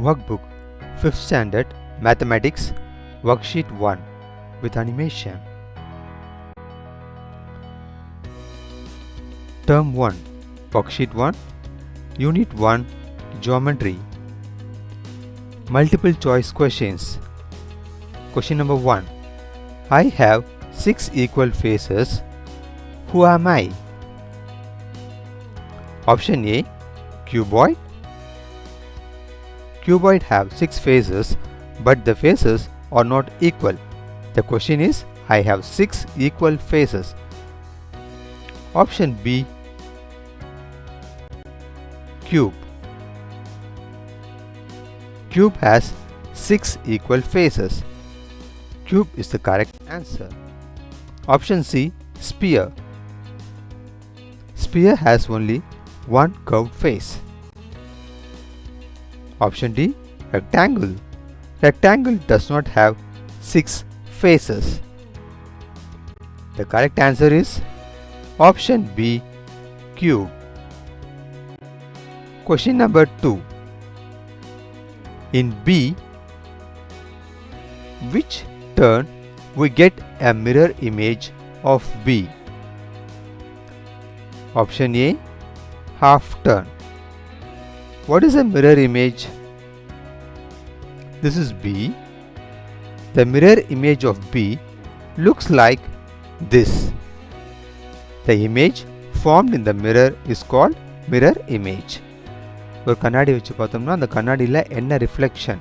Workbook 5th Standard Mathematics Worksheet 1 with animation. Term 1 Worksheet 1 Unit 1 Geometry. Multiple choice questions. Question number 1. I have 6 equal faces. Who am I? Option A, cuboid. Cuboid have 6 faces, but the faces are not equal. The question is, I have 6 equal faces. Option B, cube. Cube has 6 equal faces. Cube is the correct answer. Option C, sphere. Sphere has only one curved face. Option D, rectangle. Rectangle does not have 6 faces. The correct answer is option B, cube. Question number 2. In B, which turn we get a mirror image of B? Option A, half turn. What is a mirror image? This is B. The mirror image of B looks like this. The image formed in the mirror is called mirror image. ஒரு கண்ணாடி வச்சு பார்த்தோம்னா அந்த கண்ணாடியில் என்ன reflection,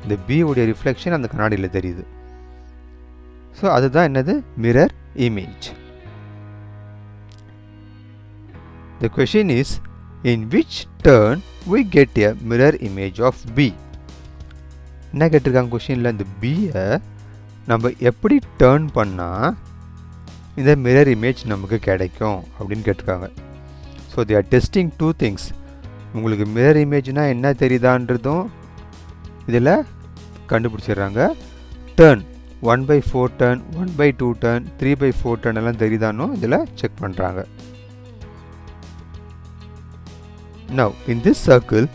இந்த B உடைய reflection அந்த கண்ணாடியில் தெரியுது. ஸோ அதுதான் என்னது, mirror image. The question is, in which turn we get a mirror image of B? என்ன கேட்டிருக்காங்க கொஷினில், இந்த Bயை நம்ம எப்படி டேர்ன் பண்ணால் இந்த மிரர் இமேஜ் நமக்கு கிடைக்கும் அப்படின்னு கேட்டிருக்காங்க. So they are testing two things. உங்களுக்கு மிரர் இமேஜ்னால் என்ன தெரியுதான்றதும் இதில் கண்டுபிடிச்சிடுறாங்க. டேர்ன் 1/4 டர்ன், 1/2 டர்ன், 3/4 டர்ன் எல்லாம் தெரியுதானோ இதில் செக் பண்ணுறாங்க. Now in this circle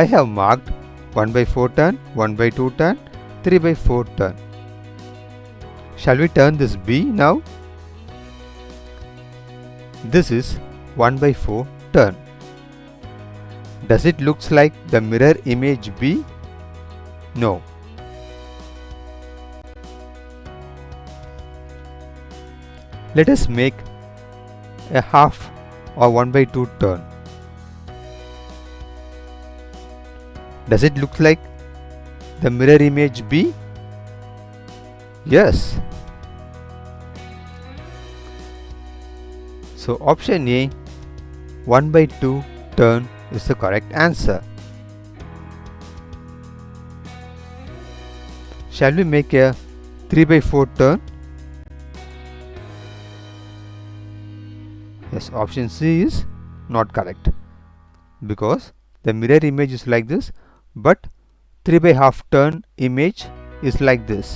I have marked 1/4 turn, 1/2 turn, 3/4 turn. Shall we turn this B now? This is 1/4 turn. Does it looks like the mirror image B? No. Let us make a half or 1/2 turn. Does it look like the mirror image B? Yes. So option A, 1/2 turn is the correct answer. Shall we make a 3/4 turn? Yes, option C is not correct because the mirror image is like this, but 3/2 turn image is like this.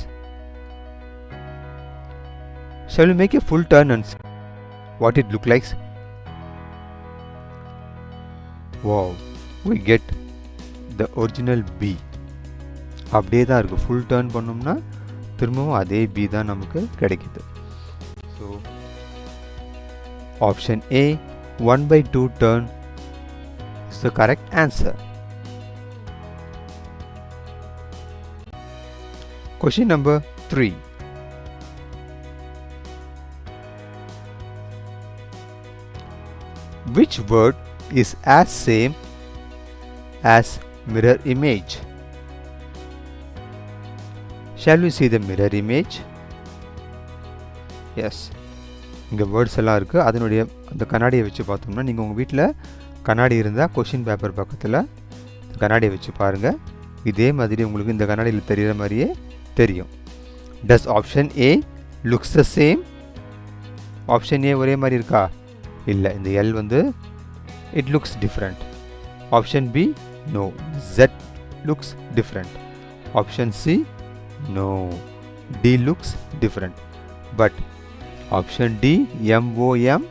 Shall we make a full turn and see what it look like? Wow, we get the original B. அப்படியே தான் இருக்குது. Full turn பண்ணோம்னா திரும்பவும் அதே B தான் நமக்கு கிடைக்குது. So option A, 1/2 turn is the correct answer. Question number 3. Which word is as same as mirror image? Shall we see the mirror image? Yes. இங்கே வேர்ட்ஸ் எல்லாம் இருக்குது. அதனுடைய அந்த கண்ணாடியை வச்சு பார்த்தோம்னா, நீங்கள் உங்கள் வீட்டில் கண்ணாடி இருந்தால் கொஷின் பேப்பர் பக்கத்தில் கண்ணாடியை வச்சு பாருங்கள். இதே மாதிரி உங்களுக்கு இந்த கண்ணாடியில் தெரிகிற மாதிரியே தெரியும். Does option A looks the same? Option A ஒரே மாதிரி இருக்கா? இல்லை, இந்த L வந்து it looks different. Option B, no, Z looks different. Option C, no, D looks different. But option D, MOM,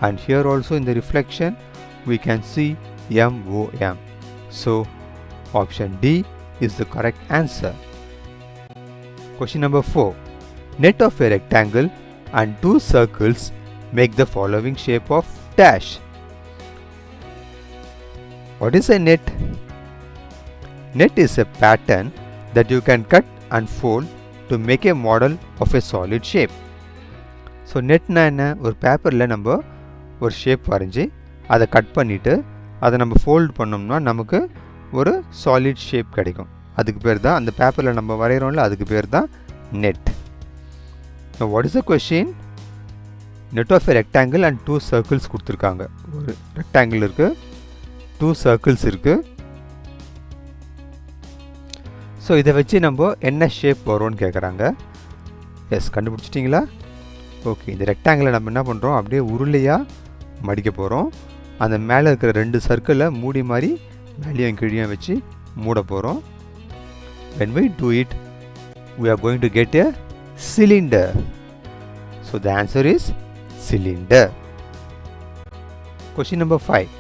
and here also in the reflection we can see MOM. So Option D is the correct answer. Question number 4. Net of a rectangle and two circles make the following shape of dash. What is a net? Net is a pattern that you can cut and fold to make a model of a solid shape. So netனா என்ன? ஒரு பேப்பரில் நம்ம ஒரு shape வரைஞ்சி அதை cut பண்ணிவிட்டு அதை நம்ம ஃபோல்ட் பண்ணோம்னா நமக்கு ஒரு சாலிட் ஷேப் கிடைக்கும். அதுக்கு பேர் தான், அந்த பேப்பரில் நம்ம வரைகிறோம்ல, அதுக்கு பேர் தான் net. Now what is the question? Net of a rectangle and two circles கொடுத்துருக்காங்க. ஒரு ரெக்டாங்கிள் இருக்குது, டூ சர்க்கிள்ஸ் இருக்குது. ஸோ இதை வச்சு நம்ம என்ன ஷேப் வரும்னு கேட்குறாங்க. எஸ், கண்டுபிடிச்சிட்டிங்களா? ஓகே, இந்த ரெக்டாங்கிளை நம்ம என்ன பண்ணுறோம், அப்படியே உருளையாக மடிக்க போகிறோம். அந்த மேலே இருக்கிற ரெண்டு சர்க்கிளை மூடி மாதிரி மேலேயும் கீழேயும் வச்சு மூட போகிறோம். when we do it we are going to get a cylinder. So the answer is cylinder. Question number 5.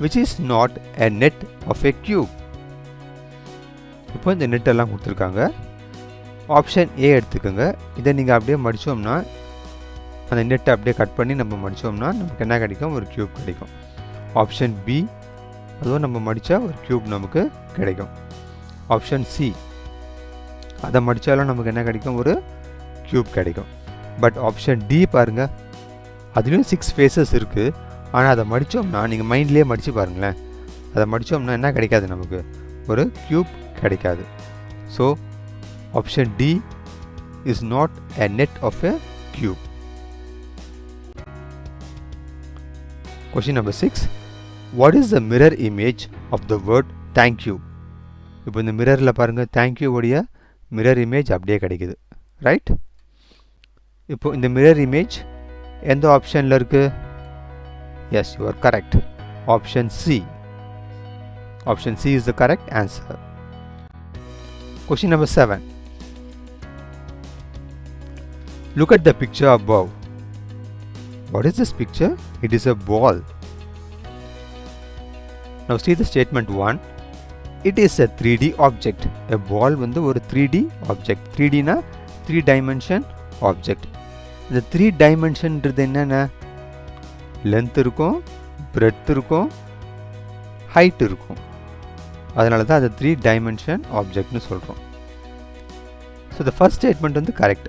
Which is not a net of a cube? இப்போ இந்த நெட் எல்லாம் கொடுத்துருக்காங்க. ஆப்ஷன் ஏ எடுத்துக்கோங்க. இதை நீங்கள் அப்படியே மடித்தோம்னா, அந்த நெட்டை அப்படியே கட் பண்ணி நம்ம மடித்தோம்னா நமக்கு என்ன கிடைக்கும், ஒரு க்யூப் கிடைக்கும். ஆப்ஷன் பி, அதுவும் நம்ம மடித்தா ஒரு க்யூப் நமக்கு கிடைக்கும். ஆப்ஷன் சி, அதை மடித்தாலும் நமக்கு என்ன கிடைக்கும், ஒரு க்யூப் கிடைக்கும். பட் ஆப்ஷன் டி பாருங்கள், அதுலேயும் 6 ஃபேஸஸ் இருக்குது. ஆனால் அதை மடித்தோம்னா, நீங்கள் மைண்ட்லேயே மடித்து பாருங்களேன், அதை மடித்தோம்னா என்ன கிடைக்காது, நமக்கு ஒரு க்யூப் கிடைக்காது. So option D is not a net of a cube. Question number 6. What is the mirror image of the word thank you? இப்போ இந்த மிரரில் பாருங்கள், தேங்க்யூ உடைய மிரர் இமேஜ் அப்படியே கிடைக்குது, ரைட்? இப்போ இந்த மிரர் இமேஜ் எந்த ஆப்ஷனில் இருக்குது? Yes, you are correct. Option C. Option C is the correct answer. Question number 7. Look at the picture above. What is this picture? It is a ball. Now see the statement 1. It is a 3D object. A ball வந்து ஒரு 3D object. 3D னா 3 dimension object. இந்த 3 dimensionன்றது என்னென்ன? Length இருக்கும், breadth இருக்கும், height இருக்கும். அதனால தான் அது 3 dimension objectனு சொல்கிறோம். ஸோ the first statement வந்து correct.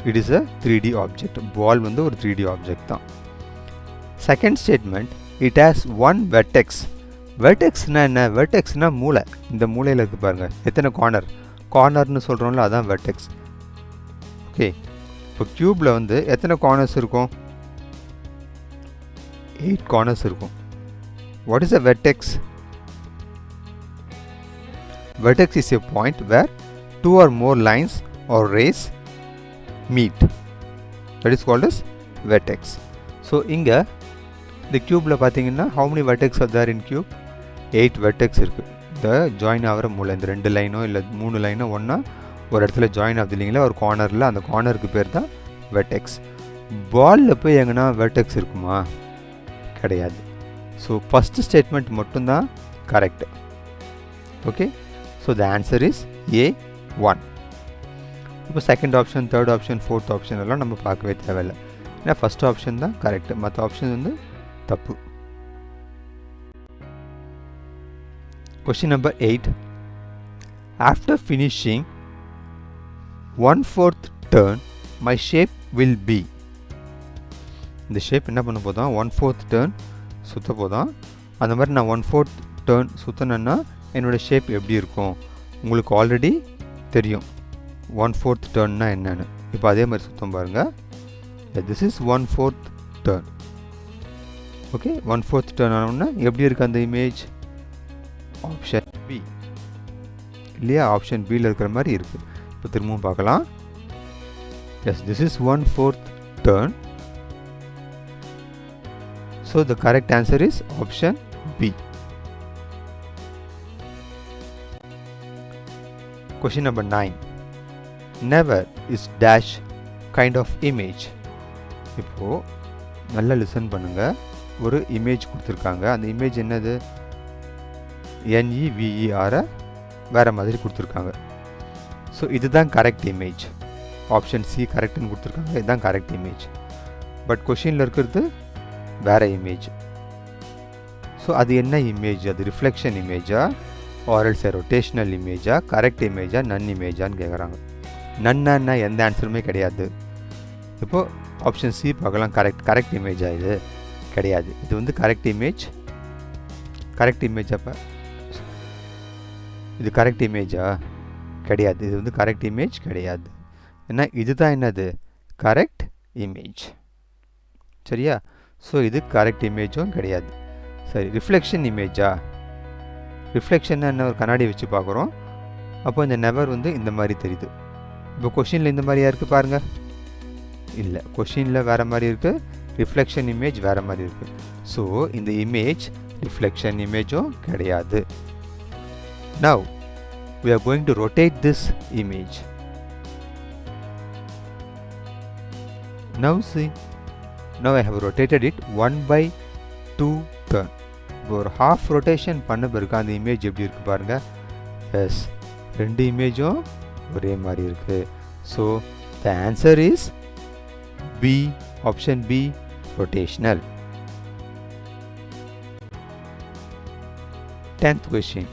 It is a 3D object. Ball வந்து ஒரு 3D object தான். Second statement, it has one vertex. வெர்டெக்ஸ்னா என்ன? வெர்டெக்ஸ்னா மூளை. இந்த மூளையில் இருக்குது பாருங்கள், எத்தனை கார்னர், கார்னர்னு சொல்கிறோம்ல, அதான் வெர்டெக்ஸ். ஓகே, இப்போ க்யூப்பில் வந்து எத்தனை கார்னர்ஸ் இருக்கும்? 8 கார்னர்ஸ் இருக்கும். What is a vertex? Vertex is a point where 2 or more lines or rays meet. That is called as vertex. So இங்கே இந்த க்யூப்பில் பார்த்தீங்கன்னா how many vertex are there in cube? 8 vertex இருக்குது. இந்த join ஆகிற மூளை, இந்த 2 லைனோ இல்லை 3 லைனோ ஒன்றா ஒரு இடத்துல ஜாயின் ஆகுது இல்லைங்களா, ஒரு கார்னரில், அந்த கார்னருக்கு பேர் தான் வெர்டெக்ஸ். பாலில் போய் எங்கன்னா வெர்டெக்ஸ் இருக்குமா? கிடையாது. ஸோ ஃபஸ்ட்டு ஸ்டேட்மெண்ட் மட்டும்தான் correct. Okay, so the answer is A1. இப்போ second option, third option, fourth option எல்லாம் நம்ம பார்க்கவே தேவையில்லை. ஏன்னா ஃபஸ்ட் ஆப்ஷன் தான் கரெக்ட், மற்ற ஆப்ஷன் வந்து தப்பு. Question number 8. After finishing 1/4 turn, my shape will be. இந்த ஷேப் என்ன பண்ண போதான், 1/4 turn சுற்ற போதான். அந்த மாதிரி நான் 1/4 turn சுற்றினேன்னா என்னோடய ஷேப் எப்படி இருக்கும் உங்களுக்கு ஆல்ரெடி தெரியும். 1/4 டர்ன்னா என்னென்னு இப்போ அதே மாதிரி சுத்தம் பாருங்கள். This is 1/4 turn. Okay, 1/4 turn ஆனோன்னா எப்படி இருக்குது அந்த இமேஜ்? ஆப்ஷன் பி இல்லையா? ஆப்ஷன் பியில் இருக்கிற மாதிரி இருக்குது. இப்போ திரும்பவும் பார்க்கலாம். Yes, this is 1/4 turn. So the correct answer is option B. Question number 9. Never is dash kind of image. இப்போது நல்லா லிசன் பண்ணுங்கள். ஒரு இமேஜ் கொடுத்துருக்காங்க. அந்த இமேஜ் என்னது? NEVER வேறு மாதிரி கொடுத்துருக்காங்க. ஸோ இதுதான் கரெக்ட் இமேஜ். ஆப்ஷன் சி கரெக்டுன்னு கொடுத்துருக்காங்க. இதுதான் கரெக்ட் இமேஜ். பட் கொஷினில் இருக்கிறது வேறு இமேஜ். ஸோ அது என்ன இமேஜ்? அது ரிஃப்ளெக்ஷன் இமேஜா, ஆர்எல்ஸ் ரொட்டேஷ்னல் இமேஜா, கரெக்ட் இமேஜா, நன் இமேஜான்னு கேட்குறாங்க. நன்னா எந்த ஆன்சருமே கிடையாது. இப்போது ஆப்ஷன் சி பார்க்கலாம். கரெக்ட் இமேஜா? இது கிடையாது. இது வந்து கரெக்ட் இமேஜ். Correct image. அப்போ இது கரெக்ட் இமேஜா? கிடையாது. இது வந்து கரெக்ட் இமேஜ் கிடையாது. ஏன்னா இதுதான் என்னது? Correct image. சரியா? ஸோ இது கரெக்ட் இமேஜும் கிடையாது. சரி, ரிஃப்ளெக்ஷன் இமேஜா? ரிஃப்ளெக்ஷன் என்ன? ஒரு கண்ணாடி வச்சு பார்க்குறோம். அப்போ இந்த நெவர் வந்து இந்த மாதிரி தெரியுது. இப்போ கொஷினில் இந்த மாதிரியா இருக்குது பாருங்கள். இல்லை, கொஷினில் வேறு மாதிரி இருக்குது, ரிஃப்ளெக்ஷன் இமேஜ் வேறு மாதிரி இருக்குது. ஸோ இந்த இமேஜ் ரிஃப்ளெக்ஷன் இமேஜும் கிடையாது. Now we are going to rotate this image. Now see, now I have rotated it 1/2 turn. ஒரு half rotation பண்ண பிறகு அந்த இமேஜ் எப்படி இருக்கு பாருங்க. எஸ், ரெண்டு இமேஜும் ஒரே மாதிரி இருக்கு. So the answer is B, option B, rotational. 10th question.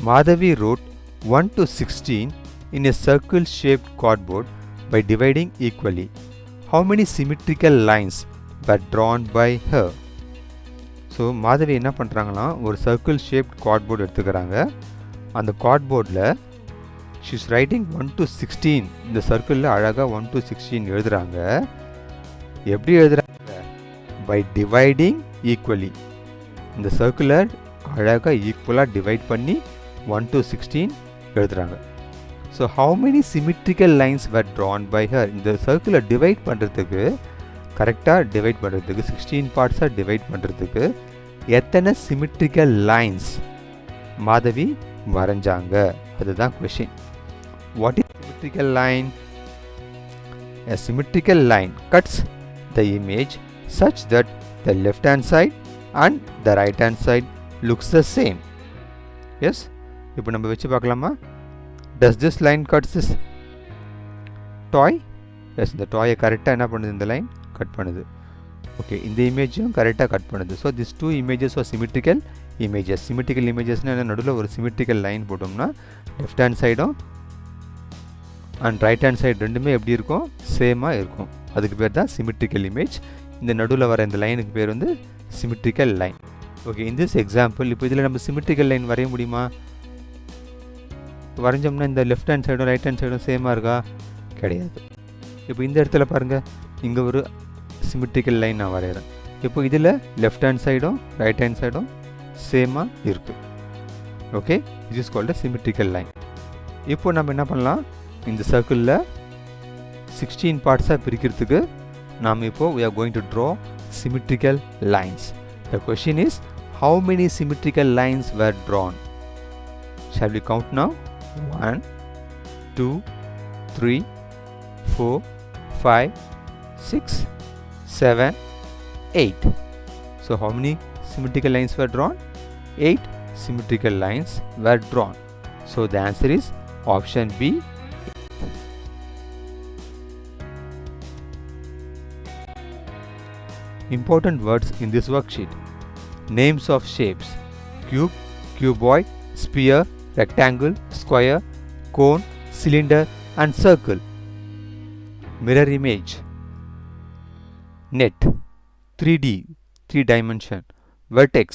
Madhavi wrote 1 to 16 in a circle-shaped cardboard by dividing equally. How many symmetrical lines were drawn by her? So Madhavi என்ன பண்ணுறாங்கன்னா, ஒரு சர்க்கிள் ஷேப்ட் கார்ட்போர்டு எடுத்துக்கிறாங்க. அந்த கார்ட்போர்டில் she's writing 1 to 16. இந்த சர்க்கிளில் அழகாக 1 to 16 எழுதுகிறாங்க. எப்படி எழுதுகிறாங்க? By dividing equally. இந்த சர்க்கிளை அழகாக ஈக்குவலாக டிவைட் பண்ணி 1 to 16 எழுதுகிறாங்க. So how many symmetrical lines were drawn by her? இந்த சர்க்கிளை டிவைட் பண்ணுறதுக்கு, கரெக்டாக டிவைட் பண்ணுறதுக்கு, 16 பார்ட்ஸாக டிவைட் பண்ணுறதுக்கு எத்தனை சிமெட்ரிக்கல் லைன்ஸ் மாதவி வரைஞ்சாங்க? அதுதான் question. What is symmetrical line? A symmetrical line cuts the image such that the left hand side and the right hand side looks the same. Yes, இப்போ நம்ம வச்சு பார்க்கலாமா? Does this line cuts this toy? Yes, இந்த டாயை கரெக்டாக என்ன பண்ணுது? இந்த line cut பண்ணுது. ஓகே, இந்த இமேஜும் கரெக்டாக கட் பண்ணுது. So this two images are symmetrical images. Symmetrical இமேஜஸ்னால் நடுவில் ஒரு சிமெட்ரிக்கல் லைன் போட்டோம்னா லெஃப்ட் ஹேண்ட் சைடும் அண்ட் ரைட் ஹேண்ட் சைடு ரெண்டுமே எப்படி இருக்கும்? சேமாக இருக்கும். அதுக்கு பேர் தான் சிமெட்ரிக்கல் இமேஜ். இந்த நடுவில் வர இந்த லைனுக்கு பேர் வந்து symmetrical line. Okay, in this example இப்போ இதில் நம்ம சிமெட்ரிக்கல் லைன் வரைய முடியுமா? வரைஞ்சோம்னா இந்த லெஃப்ட் ஹேண்ட் சைடும் ரைட் ஹேண்ட் சைடும் சேமாக இருக்கா? கிடையாது. இப்போ இந்த இடத்துல பாருங்கள், இங்கே ஒரு சிமெட்ரிக்கல் லைன் நான் வரைகிறேன். இப்போ இதில் லெஃப்ட் ஹேண்ட் சைடும் ரைட் ஹேண்ட் சைடும் சேமாக இருக்குது. Okay, it is called a symmetrical line. இப்போ நம்ம என்ன பண்ணலாம்? இந்த சர்க்கிளில் 16 பார்ட்ஸாக பிரிக்கிறதுக்கு நாம் இப்போது we are going to draw symmetrical lines. The question is, how many symmetrical lines were drawn? Shall we count now? 1, 2, 3, 4, 5, 6, 7, 8. So how many symmetrical lines were drawn? 8 symmetrical lines were drawn. So the answer is option B. Important words in this worksheet. Names of shapes: cube, cuboid, sphere, rectangle, square, cone, cylinder and circle. Mirror image, net, 3D, 3 dimension, vertex,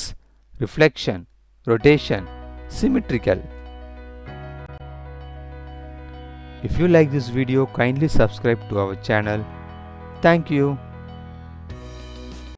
reflection, rotation, symmetrical. If you like this video, kindly subscribe to our channel. Thank you.